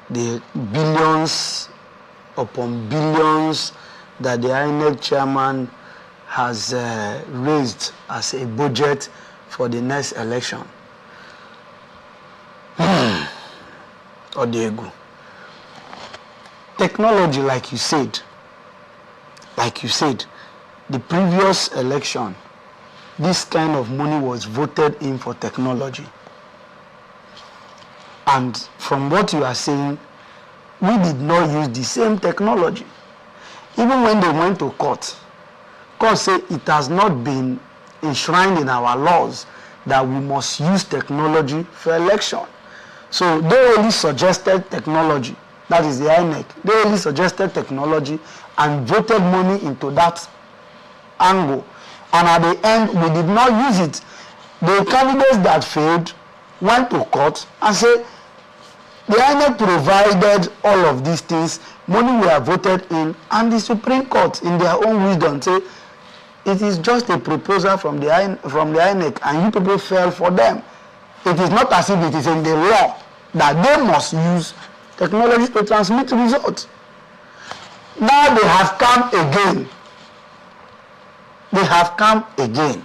the billions upon billions that the INEC chairman has raised as a budget for the next election. Odiego. Technology, like you said, the previous election, this kind of money was voted in for technology. And from what you are saying, we did not use the same technology. Even when they went to court said it has not been enshrined in our laws that we must use technology for election. So they only suggested technology, that is the INEC. They only suggested technology and voted money into that angle. And at the end, we did not use it. The candidates that failed went to court and said, the INEC provided all of these things, money were voted in, and the Supreme Court, in their own wisdom, say it is just a proposal from the INEC, and you people fell for them. It is not as if it is in the law that they must use technology to transmit results. Now they have come again. They have come again.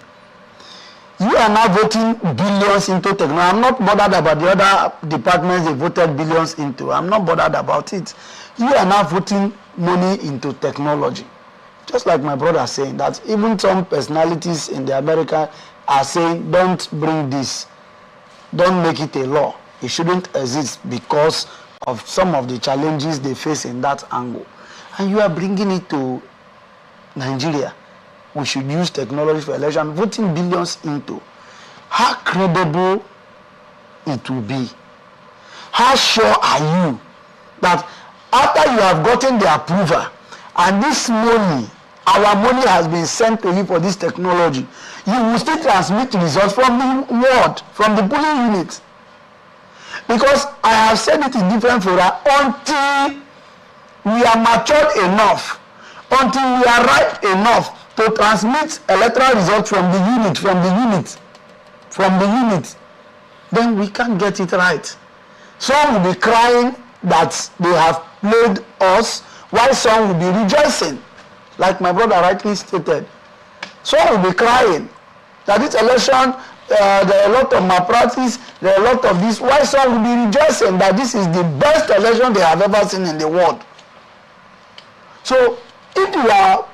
You are now voting billions into technology. I'm not bothered about the other departments they voted billions into. I'm not bothered about it. You are now voting money into technology. Just like my brother saying that even some personalities in the America are saying, don't bring this. Don't make it a law. It shouldn't exist because of some of the challenges they face in that angle. And you are bringing it to Nigeria. We should use technology for election, voting billions into. How credible it will be? How sure are you that after you have gotten the approval and this money, our money has been sent to you for this technology, you will still transmit results from the ward, from the polling unit? Because I have said it in different fora, until we are matured enough, until we are ripe enough to transmit electoral results from the unit, then we can't get it right. Some will be crying that they have played us, while some will be rejoicing, like my brother rightly stated. Some will be crying that this election, there are a lot of malpractice, there are a lot of this, while some will be rejoicing that this is the best election they have ever seen in the world. So if you are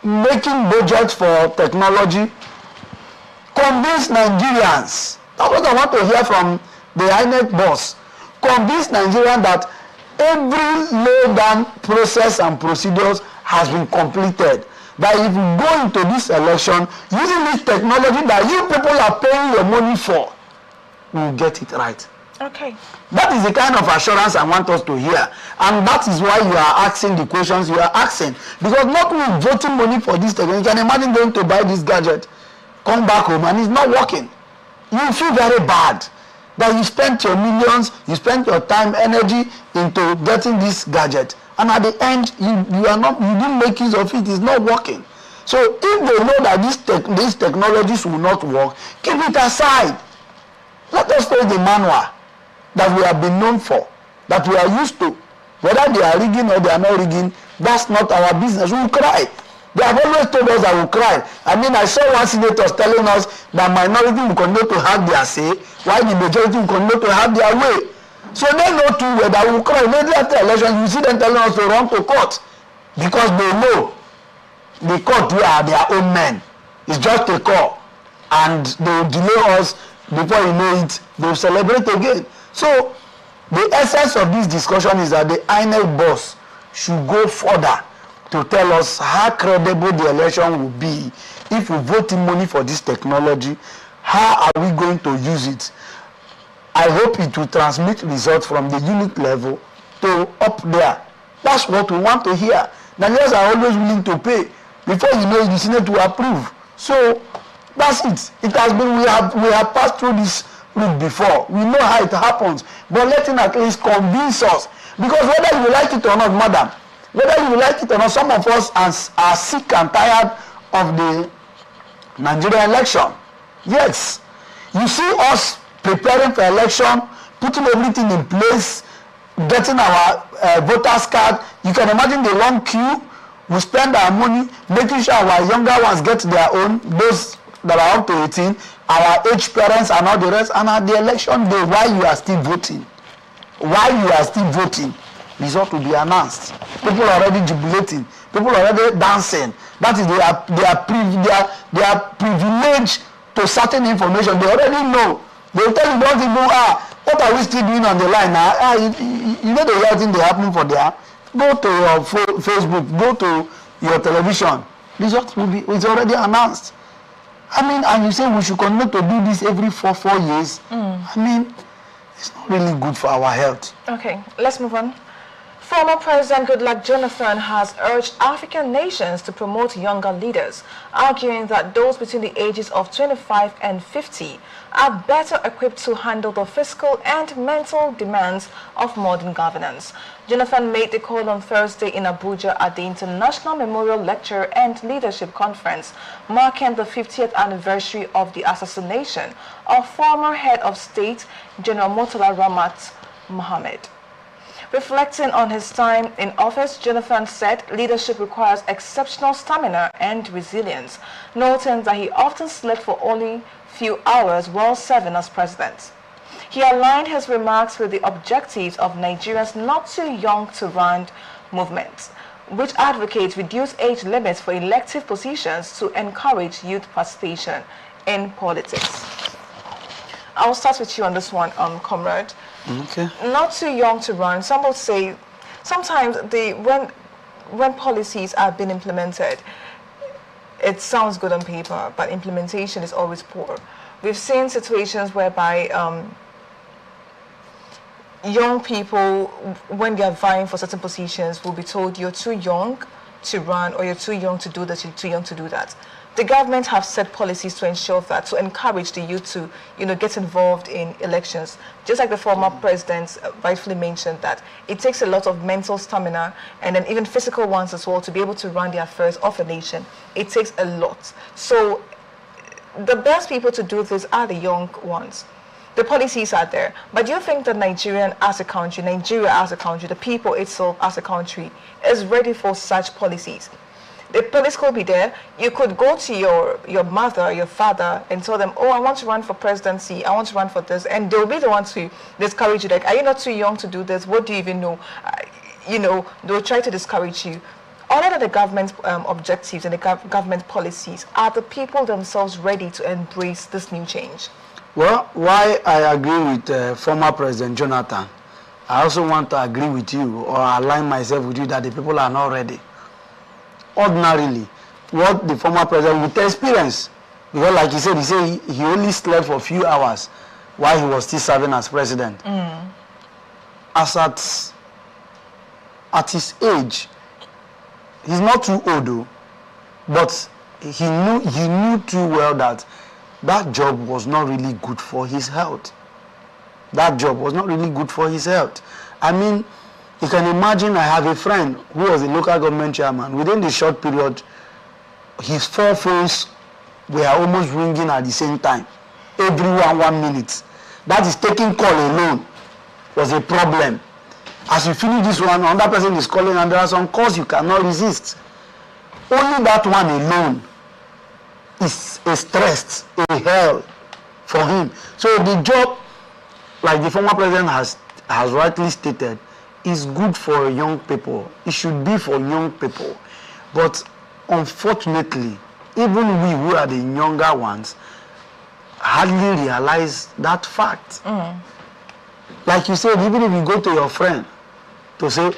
making budgets for technology, convince Nigerians. That's what I want to hear from the INEC boss. Convince Nigerians that every laid-down process and procedures has been completed. That if you go into this election using this technology that you people are paying your money for, we'll get it right. Okay. That is the kind of assurance I want us to hear. And that is why you are asking the questions you are asking. Because not only voting money for this technology, you can imagine going to buy this gadget, come back home, and it's not working. You feel very bad that you spent your millions, you spent your time, energy into getting this gadget. And at the end, you didn't make use of it, it's not working. So if they know that these technologies will not work, keep it aside. Let us follow the manual that we have been known for, that we are used to. Whether they are rigging or they are not rigging, that's not our business. We will cry. They have always told us that we will cry. I mean, I saw one senator telling us that minority will continue to have their say, while the majority will continue to have their way. So they know too well that we will cry. Immediately after election, you see them telling us to run to court. Because they know the court are their own men. It's just a call. And they will delay us before you know it. They will celebrate again. So the essence of this discussion is that the INEC boss should go further to tell us how credible the election will be if we vote in money for this technology. How are we going to use it? I hope it will transmit results from the unit level to up there. That's what we want to hear. Nigerians are always willing to pay. Before you know it, the Senate will approve. So that's it. It has been, we have passed through this route before. We know how it happens. But let him at least convince us. Because whether you like it or not, madam, whether you like it or not, some of us are sick and tired of the Nigerian election. Yes. You see us preparing for election, putting everything in place, getting our voters card. You can imagine the long queue. We spend our money making sure our younger ones get their own, those that are up to 18, our age parents and all the rest. And at the election day, while you are still voting, result will be announced. People are already jubilating. People are already dancing. That is they are privileged to certain information. They already know. They will tell you, don't even, what are we still doing on the line now? You know the real thing they happen for there. Go to your Facebook, go to your television. Result will be, it's already announced. I mean, and you say we should continue to do this every four years. I mean, it's not really good for our health. Okay, let's move on. Former President Goodluck Jonathan has urged African nations to promote younger leaders, arguing that those between the ages of 25 and 50 are better equipped to handle the physical and mental demands of modern governance. Jonathan made the call on Thursday in Abuja at the International Memorial Lecture and Leadership Conference, marking the 50th anniversary of the assassination of former head of state General Murtala Ramat Mohammed. Reflecting on his time in office, Jonathan said leadership requires exceptional stamina and resilience, noting that he often slept for only few hours while serving as president. He aligned his remarks with the objectives of Nigeria's Not Too Young to Run movement, which advocates reduced age limits for elective positions to encourage youth participation in politics. I'll start with you on this one, comrade. Okay. Not too young to run. Some would say sometimes when policies are being implemented, it sounds good on paper, but implementation is always poor. We've seen situations whereby young people, when they are vying for certain positions, will be told you're too young to run, or you're too young to do this, you're too young to do that. The government have set policies to ensure that, to encourage the youth to, get involved in elections. Just like the former president rightfully mentioned, that it takes a lot of mental stamina and then even physical ones as well to be able to run the affairs of a nation. It takes a lot. So the best people to do this are the young ones. The policies are there. But do you think that Nigeria as a country, the people itself as a country, is ready for such policies? The police could be there. You could go to your mother, your father, and tell them, oh, I want to run for presidency. I want to run for this. And they'll be the ones to discourage you. Like, are you not too young to do this? What do you even know? They'll try to discourage you. Other than the government objectives and the government policies, are the people themselves ready to embrace this new change? Well, why I agree with former President Jonathan, I also want to agree with you or align myself with you that the people are not ready. Ordinarily, what the former president with experience, because like he said he only slept for a few hours while he was still serving as president. As at his age, he's not too old though, but he knew too well that job was not really good for his health. That job was not really good for his health. I mean, you can imagine, I have a friend who was a local government chairman. Within the short period, his 4 phones were almost ringing at the same time. Every 1 minute. That is, taking call alone was a problem. As you finish this one, another person is calling, and there are some calls you cannot resist. Only that one alone is a stress, a hell for him. So the job, like the former president has rightly stated, is good for young people. It should be for young people. But unfortunately, even we who are the younger ones hardly realize that fact. Like you said, even if you go to your friend to say,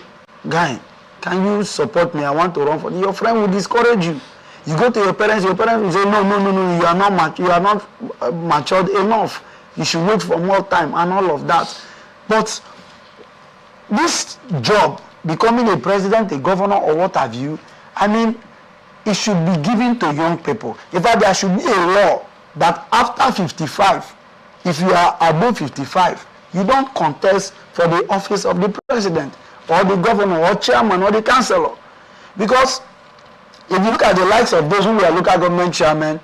guy, can you support me? I want to run for you. Your friend will discourage you. You go to your parents will say, no, you are not matured enough. You should wait for more time and all of that. But this job, becoming a president, a governor, or what have you, I mean, it should be given to young people. In fact, there should be a law that after 55, if you are above 55, you don't contest for the office of the president, or the governor, or chairman, or the councillor. Because if you look at the likes of those who were local government chairmen,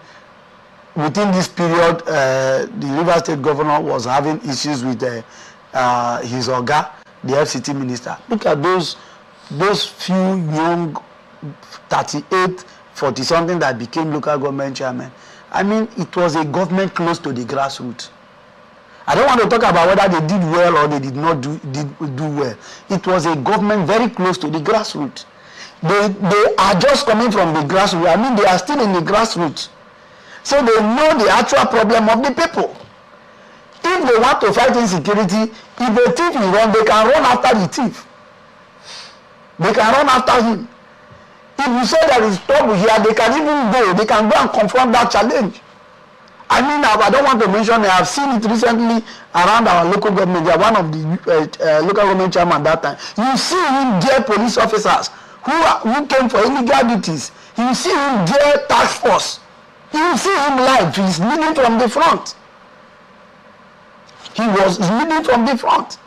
within this period, the River State governor was having issues with his Oga. the FCT minister. Look at those few young 38, 40 something that became local government chairman. I mean, it was a government close to the grassroots. I don't want to talk about whether they did well or they did not do well. It was a government very close to the grassroots. They are just coming from the grassroots. I mean, they are still in the grassroots. So they know the actual problem of the people. If they want to fight insecurity, if a thief is run, they can run after the thief. They can run after him. If you say there is trouble here, they can even go. They can go and confront that challenge. I mean, I don't want to mention it. I've seen it recently around our local government. They are one of the local government chairman at that time. You see him dear police officers who came for illegal duties. You see him dear task force. You see him live. He's leading from the front. He was leading from the front.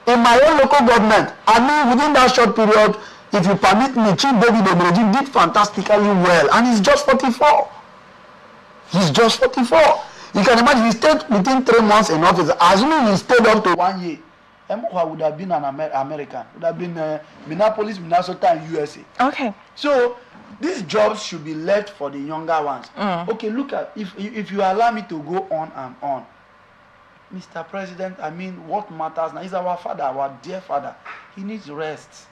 In my own local government, I mean, within that short period, if you permit me, Chief David Omereji did fantastically well, and he's just 44. He's just 44. You can imagine he stayed within 3 months in office. Assuming he stayed up to 1 year, Emoha would have been an American. Would have been Minneapolis, Minnesota, and USA. Okay. So these jobs should be left for the younger ones. Okay, look at if you allow me to go on and on, Mr. President. I mean, what matters now is our father, our dear father. He needs rest.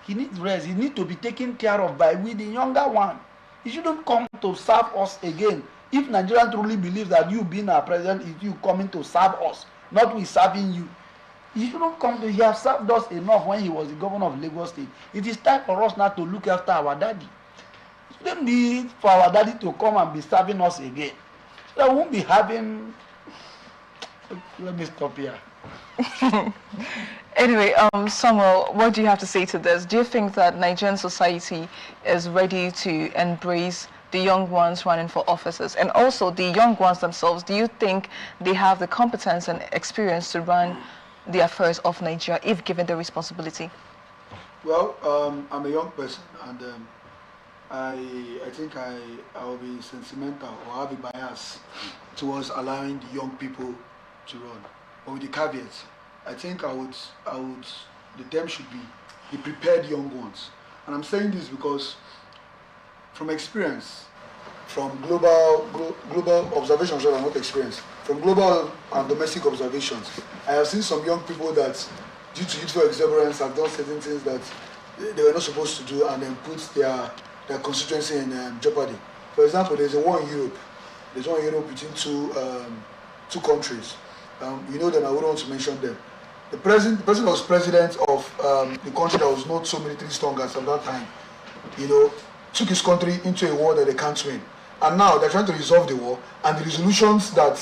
He needs rest. He needs to be taken care of by we, the younger one. He shouldn't come to serve us again. If Nigeria truly believes that you being our president is you coming to serve us, not we serving you, he shouldn't come to. He has served us enough when he was the governor of Lagos State. It is time for us now to look after our daddy. It shouldn't be for our daddy to come and be serving us again. So we won't be having. Let me stop here. Anyway, Samuel, what do you have to say to this? Do you think that Nigerian society is ready to embrace the young ones running for offices, and also the young ones themselves? Do you think they have the competence and experience to run the affairs of Nigeria if given the responsibility? Well, I'm a young person, and I think I will be sentimental or have a bias towards allowing the young people to run, but with the caveats. I think I would the term should be the prepared young ones. And I'm saying this because from experience, from global observations, rather not experience, from global and domestic observations, I have seen some young people that, due to youthful exuberance, have done certain things that they were not supposed to do, and then put their constituency in jeopardy. For example, there's a war in Europe. There's one in Europe between two countries. You know them, I wouldn't want to mention them. The person was president of the country that was not so military strong as at that time, took his country into a war that they can't win. And now they're trying to resolve the war, and the resolutions that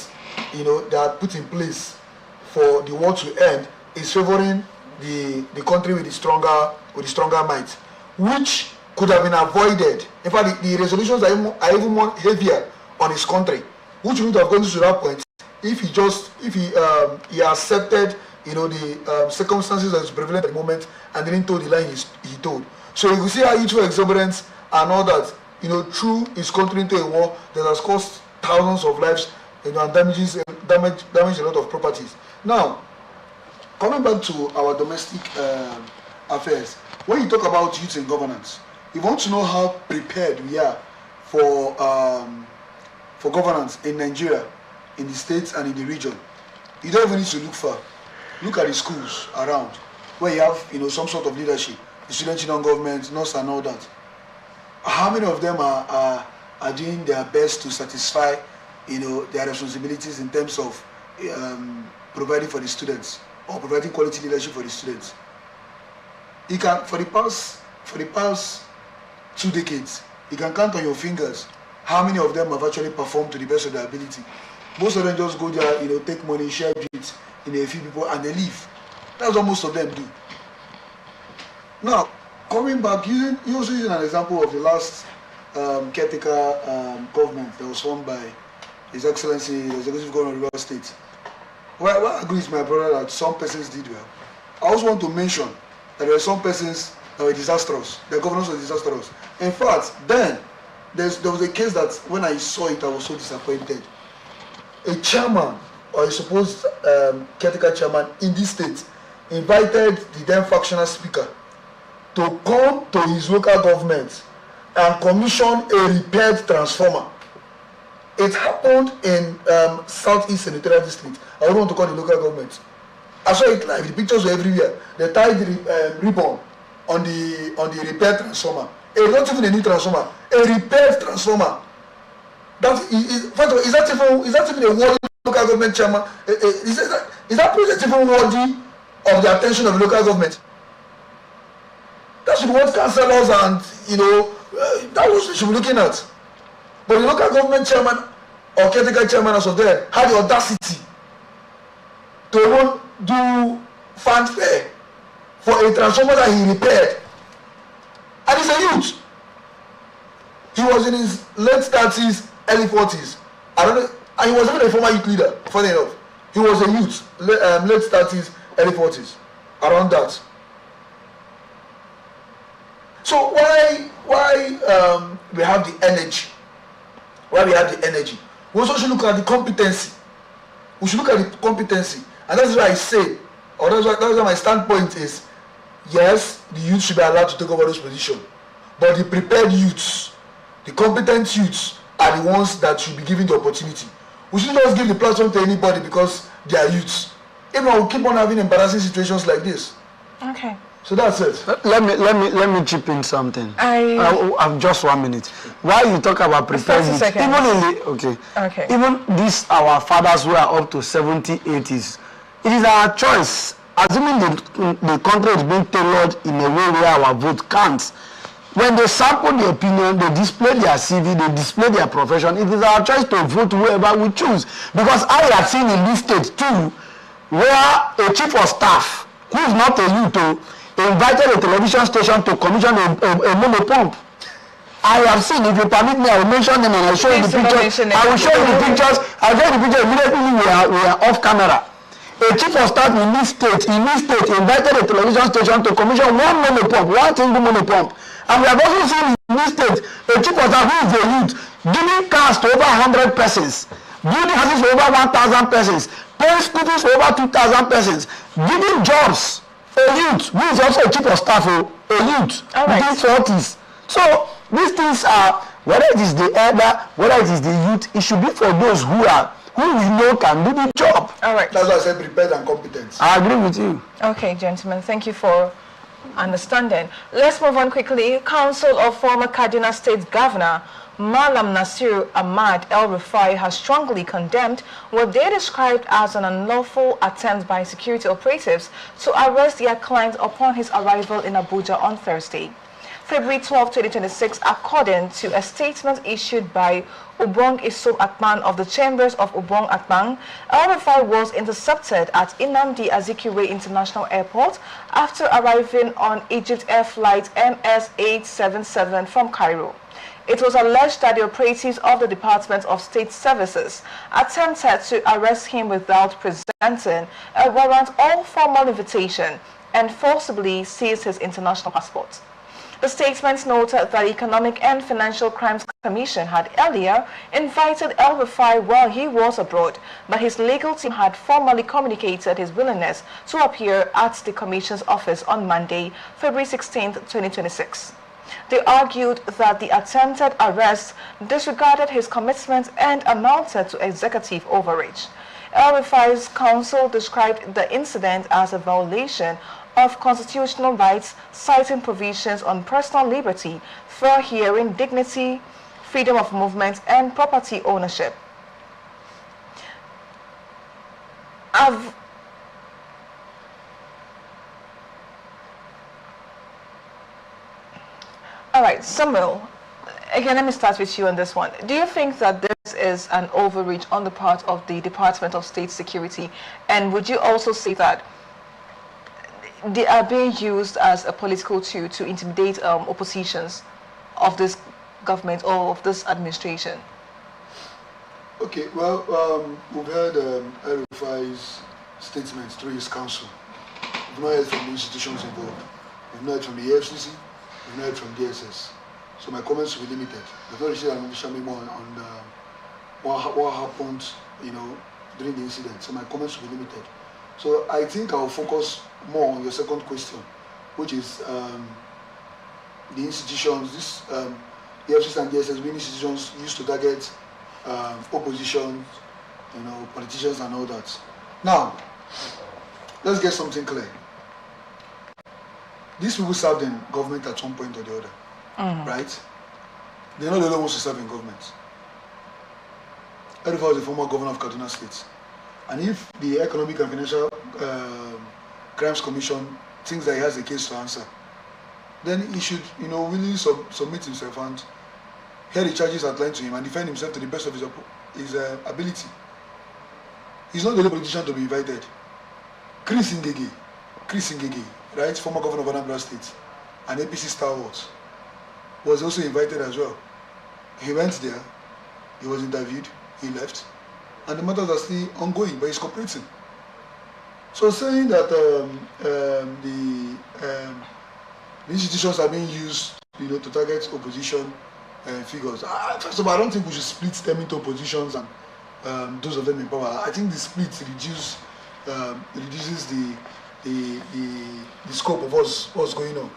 they are put in place for the war to end is favoring the country with the stronger might, which could have been avoided. In fact, the resolutions are even more heavier on his country, which wouldn't have gone to that point if he accepted the circumstances that was prevalent at the moment and didn't toe the line he told. So you can see how youthful exuberance and all that, threw his country into a war that has cost thousands of lives, and damaged a lot of properties. Now, coming back to our domestic affairs, when you talk about youth and governance, you want to know how prepared we are for governance in Nigeria, in the states and in the region. You don't even need to look far. Look at the schools around where you have some sort of leadership, the student union government, NOS and all that. How many of them are doing their best to satisfy their responsibilities in terms of providing for the students or providing quality leadership for the students? You can, for the past 2 decades, you can count on your fingers how many of them have actually performed to the best of their ability. Most of them just go there, take money, share it, a few people, and they leave. That's what most of them do. Now, coming back, you also using an example of the last caretaker government that was formed by His Excellency, the Executive Governor of Rivers State. Well, I agree with my brother that some persons did well. I also want to mention that there were some persons that were disastrous. The governors were disastrous. In fact, then, there was a case that when I saw it, I was so disappointed. A chairman, or a supposed caretaker chairman in this state, invited the then factional speaker to come to his local government and commission a repaired transformer. It happened in Southeast Senatorial District. I don't want to call the local government. I saw it live. The pictures were everywhere. They tied the ribbon on the repaired transformer. Not even a new transformer. A repaired transformer. First of all, is that even a worthy local government chairman? Is that project even worthy of the attention of the local government? That should be what councillors and that was what we should be looking at. But the local government chairman or caretaker chairman as of there had the audacity to do fanfare for a transformer that he repaired. And he's a youth. He was in his late 30s, early 40s. I don't know. And he was even a former youth leader, funny enough. He was a youth, late 30s, early 40s. Around that. So why we have the energy? Why we have the energy? We also should look at the competency. We should look at the competency. And that's why I say, or that's why my standpoint is, yes, the youth should be allowed to take over those positions. But the prepared youths, the competent youths, are the ones that should be given the opportunity. We shouldn't just give the platform to anybody because they are youths. If not, we'll keep on having embarrassing situations like this. Okay. So that's it. Let me chip in something. I've just 1 minute. While you talk about prepared youth, even these our fathers who are up to 70, 80s, it is our choice. Assuming the country is being tailored in a way where our vote counts. When they sample the opinion, they display their CV, they display their profession. It is our choice to vote whoever we choose. Because I have seen in this state too, where a chief of staff, who is not a youth, invited a television station to commission a monopump. I have seen, if you permit me, I will mention them and I will show you the pictures. I will show you the pictures. I will show you the picture immediately we are off camera. A chief of staff in this state invited a television station to commission one single monopump. And we have also seen in this state a chief of staff who is a youth giving cars to over 100 persons, building houses for over 1,000 persons, paying school fees for over 2,000 persons, giving jobs. A youth who is also a chief of staff, a youth within 40s. So these things are, whether it is the elder, whether it is the youth, it should be for those who we know can do the job. All right. That's why I said prepared and competent. I agree with you. Okay, gentlemen, thank you for understanding. Let's move on quickly. Council of former Kaduna State Governor Malam Nasir Ahmad El-Rufai has strongly condemned what they described as an unlawful attempt by security operatives to arrest their client upon his arrival in Abuja on Thursday, February 12, 2026, according to a statement issued by Ubong Isom Akman of the Chambers of Ubong Akman. El-Rufai was intercepted at Nnamdi Azikiwe International Airport after arriving on Egypt Air Flight MS-877 from Cairo. It was alleged that the operatives of the Department of State Services attempted to arrest him without presenting a warrant or formal invitation and forcibly seized his international passport. The statement noted that the Economic and Financial Crimes Commission had earlier invited El-Rufai while he was abroad, but his legal team had formally communicated his willingness to appear at the Commission's office on Monday, February 16, 2026. They argued that the attempted arrest disregarded his commitment and amounted to executive overreach. El-Rufai's counsel described the incident as a violation of constitutional rights, citing provisions on personal liberty, fair hearing, dignity, freedom of movement, and property ownership. All right, Samuel, again, let me start with you on this one. Do you think that this is an overreach on the part of the Department of State Security? And would you also say that they are being used as a political tool to intimidate oppositions of this government or of this administration? Okay, well, we've heard El-Rufai's statements through his counsel. We've not heard from the institutions involved. We've not heard from the FCC. We've not heard from DSS. So my comments will be limited. We've not received an official memo on what happened, during the incident. So my comments will be limited. So I think I'll focus more on your second question, which is the institutions, the FCC and DSS being institutions used to target opposition, politicians and all that. Now, let's get something clear. These people served in government at one point or the other, right? They're not the only ones who serve in government. Erufai was the former governor of Kaduna State. And if the Economic and Financial Crimes Commission thinks that he has a case to answer, then he should, really submit himself and hear the charges outlined to him and defend himself to the best of his ability. He's not the only politician to be invited. Chris Ngege, right, former governor of Anambra State, and APC stalwart, was also invited as well. He went there, he was interviewed, he left, and the matters are still ongoing, but he's cooperating. So saying that the institutions are being used, to target opposition figures. First of all, I don't think we should split them into oppositions and those of them in power. I think the split reduces the scope of what's going on.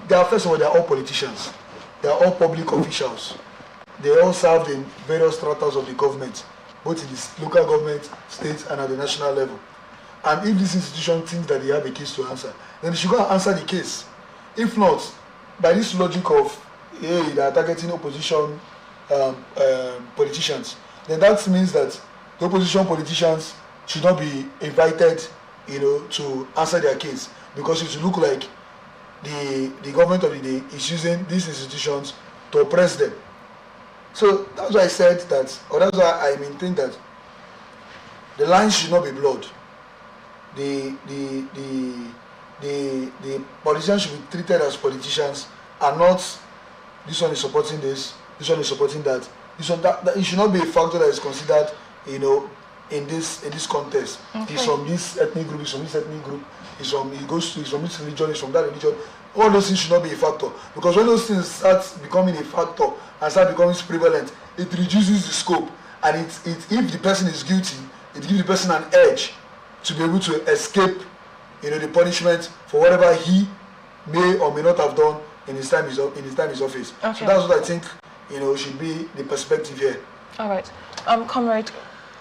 First of all, they are all politicians. They are all public officials. They all served in various stratas of the government, both in the local government, state, and at the national level. And if this institution thinks that they have a case to answer, then they should go and answer the case. If not, by this logic of, hey, they are targeting opposition politicians, then that means that the opposition politicians should not be invited, to answer their case, because it will look like the government of the day is using these institutions to oppress them. So that's why I said that, or that's why I maintain that the lines should not be blurred. The politicians should be treated as politicians, and not this one is supporting this one is supporting that. This one that it should not be a factor that is considered, in this contest. Okay. He's from this ethnic group, he's from this ethnic group, he's from this religion, he's from that religion. All those things should not be a factor, because when those things start becoming a factor and start becoming prevalent, it reduces the scope, and if the person is guilty, it gives the person an edge to be able to escape, the punishment for whatever he may or may not have done in his time in office. Okay. So that's what I think, should be the perspective here. All right, Comrade,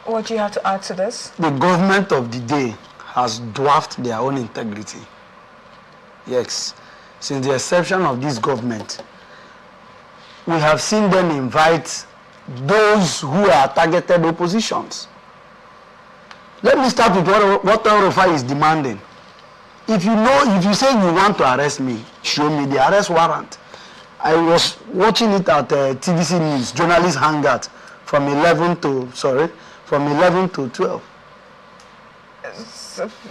what do you have to add to this? The government of the day has dwarfed their own integrity. Yes, since the inception of this government, we have seen them invite those who are targeted oppositions. Let me start with what Erufai is demanding. If you say you want to arrest me, show me the arrest warrant. I was watching it at TVC News, journalist hangout, from 11 to 12.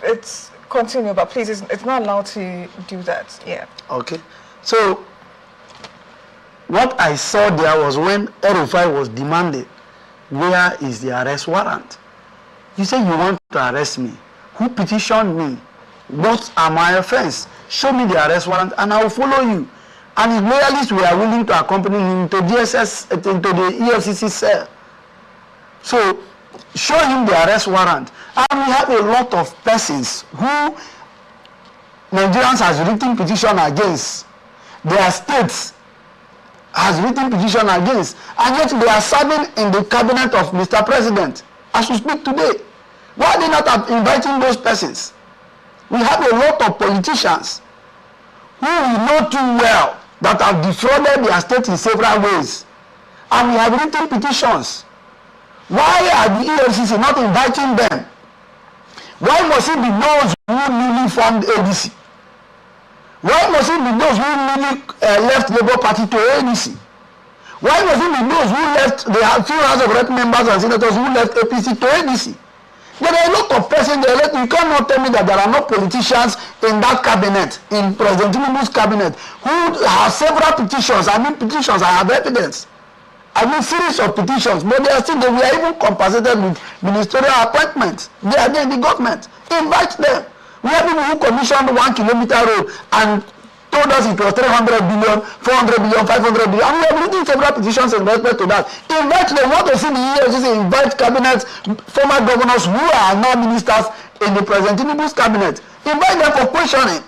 It's continue, but please, it's not allowed to do that. Yeah. Okay. So what I saw there was when Erufai was demanded, where is the arrest warrant? You say you want to arrest me. Who petitioned me? What are my offense? Show me the arrest warrant and I will follow you. And if loyalists were willing to accompany him to DSS, into the EFCC cell. So show him the arrest warrant. And we have a lot of persons who Nigerians has written petition against. Their states has written petition against. And yet they are serving in the cabinet of Mr. President as we speak today. Why are they not inviting those persons? We have a lot of politicians who we know too well that have defrauded their state in several ways. And we have written petitions. Why are the EFCC not inviting them? Why must it be those who newly formed ADC? Why must it be those who newly left Labour Party to ADC? Why must it be those who left the few House of Rep members and senators who left APC to ADC? There are a lot of persons there. You cannot tell me that there are no politicians in that cabinet, in President Tinubu's cabinet, who have several petitions. I mean petitions, I have evidence. I mean series of petitions, but they are even compensated with ministerial appointments. They are there in the government. Invite them. We have people who commissioned 1 kilometer road and told us it was 300 billion, 400 billion, 500 billion. And we have written several petitions in respect to that. Invite them. Want to see the EFCC invite cabinet, former governors who are now ministers in the President Tinubu's cabinet. Invite them for questioning.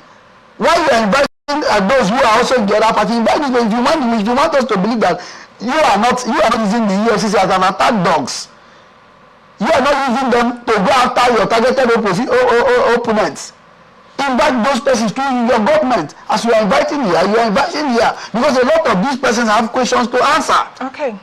Why you are inviting those who are also in the other party? Invite them. If you want us to believe that you are not using the EFCC as an attack dogs. You are not using them to go after your targeted opponents. Invite those persons to your government. As you are inviting here, because a lot of these persons have questions to answer. Okay.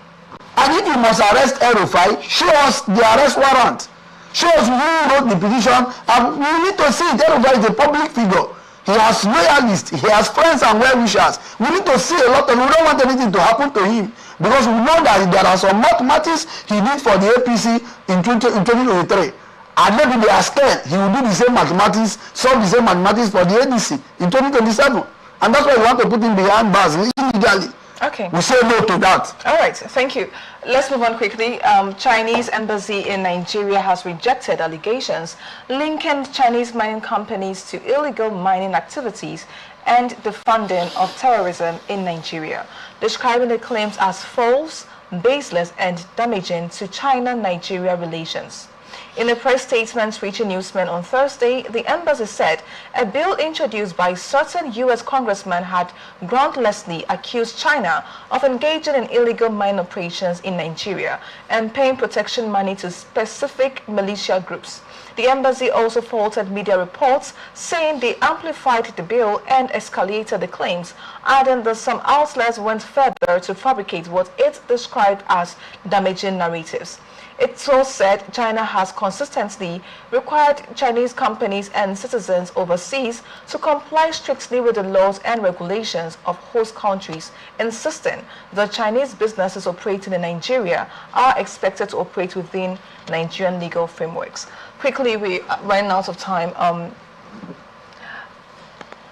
And if you must arrest El-Rufai, show us the arrest warrant. Show us who wrote the petition. And we need to see it. El-Rufai is a public figure. He has loyalists. He has friends and well-wishers. We need to see a lot, and we don't want anything to happen to him. Because we know that there are some mathematics he did for the APC in 2023. And maybe they are scared he will do the same mathematics, solve the same mathematics for the ADC in 2027. And that's why we want to put him behind bars illegally. Okay. We say no to that. All right, thank you. Let's move on quickly. Chinese embassy in Nigeria has rejected allegations linking Chinese mining companies to illegal mining activities and the funding of terrorism in Nigeria, describing the claims as false, baseless, and damaging to China-Nigeria relations. In a press statement reaching newsmen on Thursday, the embassy said a bill introduced by certain U.S. congressmen had groundlessly accused China of engaging in illegal mine operations in Nigeria and paying protection money to specific militia groups. The embassy also faulted media reports, saying they amplified the bill and escalated the claims, adding that some outlets went further to fabricate what it described as damaging narratives. It so said China has consistently required Chinese companies and citizens overseas to comply strictly with the laws and regulations of host countries, insisting that Chinese businesses operating in Nigeria are expected to operate within Nigerian legal frameworks. Quickly, we are running out of time.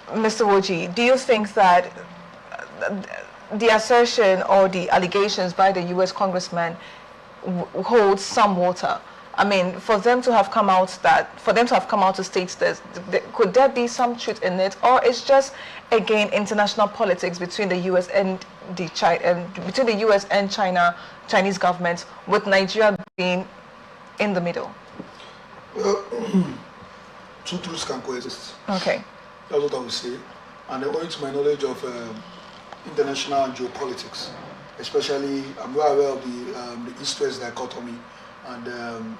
Mr. Woji, do you think that the assertion or the allegations by the U.S. congressman holds some water? I mean, for them to have come out to state this, could there be some truth in it, or it's just again international politics between the U.S. and between the U.S. and Chinese governments, with Nigeria being in the middle? Well, two truths can coexist. Okay. That's what I would say. And owing to my knowledge of international geopolitics, especially I'm well aware of the East-West dichotomy, and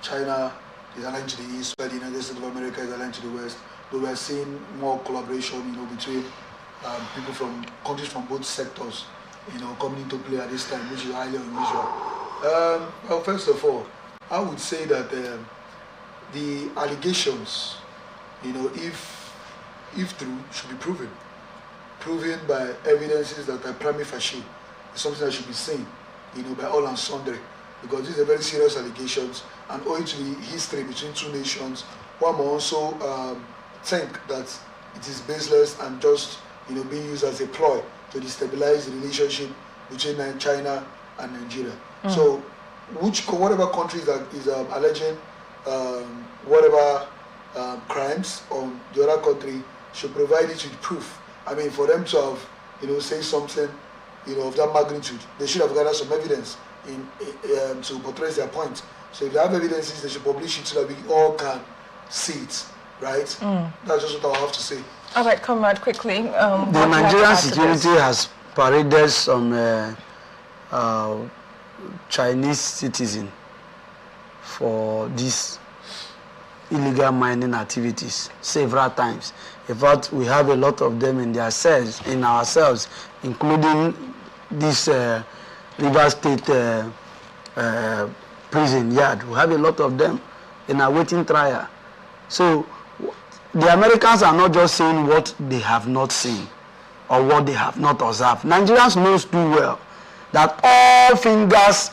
China is aligned to the East, while the United States of America is aligned to the West. But we are seeing more collaboration, between people from countries from both sectors, coming into play at this time, which is highly unusual. Well, first of all, I would say that the allegations, if true, should be proven by evidences that are prima facie. It's something that should be seen, by all and sundry, because these are very serious allegations, and owing to the history between two nations, one may also think that it is baseless and just, being used as a ploy to destabilize the relationship between China and Nigeria. So, whatever country that is alleging whatever crimes on the other country should provide it with proof. I mean, for them to have, say something, of that magnitude, they should have gathered some evidence to portray their point. So if they have evidences, they should publish it so that we all can see it, right? That's just what I have to say. All right, Comrade, quickly. The Nigerian security has paraded some Chinese citizen for these illegal mining activities several times. In fact, we have a lot of them in our cells, including this River State prison yard. We have a lot of them in awaiting trial. So the Americans are not just saying what they have not seen or what they have not observed. Nigerians knows too well that all fingers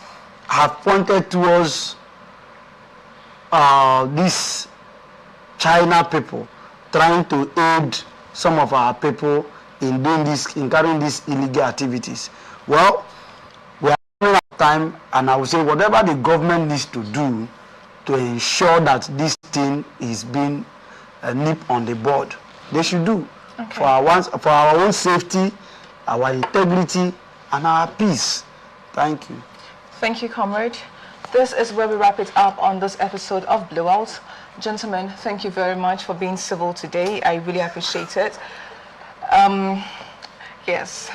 have pointed towards these China people trying to aid some of our people in carrying these illegal activities. Well, we are running out of time, and I will say whatever the government needs to do to ensure that this thing is being nipped on the bud, they should do, for our own safety, our integrity, and our peace. Thank you. Thank you, Comrade. This is where we wrap it up on this episode of Blowout. Gentlemen, thank you very much for being civil today. I really appreciate it. Yes,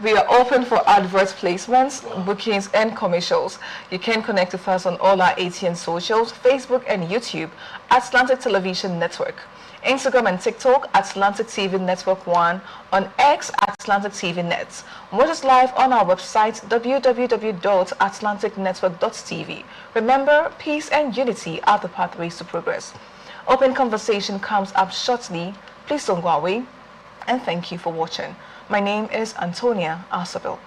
we are open for advert placements, bookings, and commercials. You can connect with us on all our ATN socials, Facebook and YouTube, Atlantic Television Network, Instagram and TikTok, Atlantic TV Network 1, on X, Atlantic TV Net. Watch us live on our website, www.atlanticnetwork.tv. Remember, peace and unity are the pathways to progress. Open Conversation comes up shortly. Please don't go away, and thank you for watching. My name is Antonia Arsabil.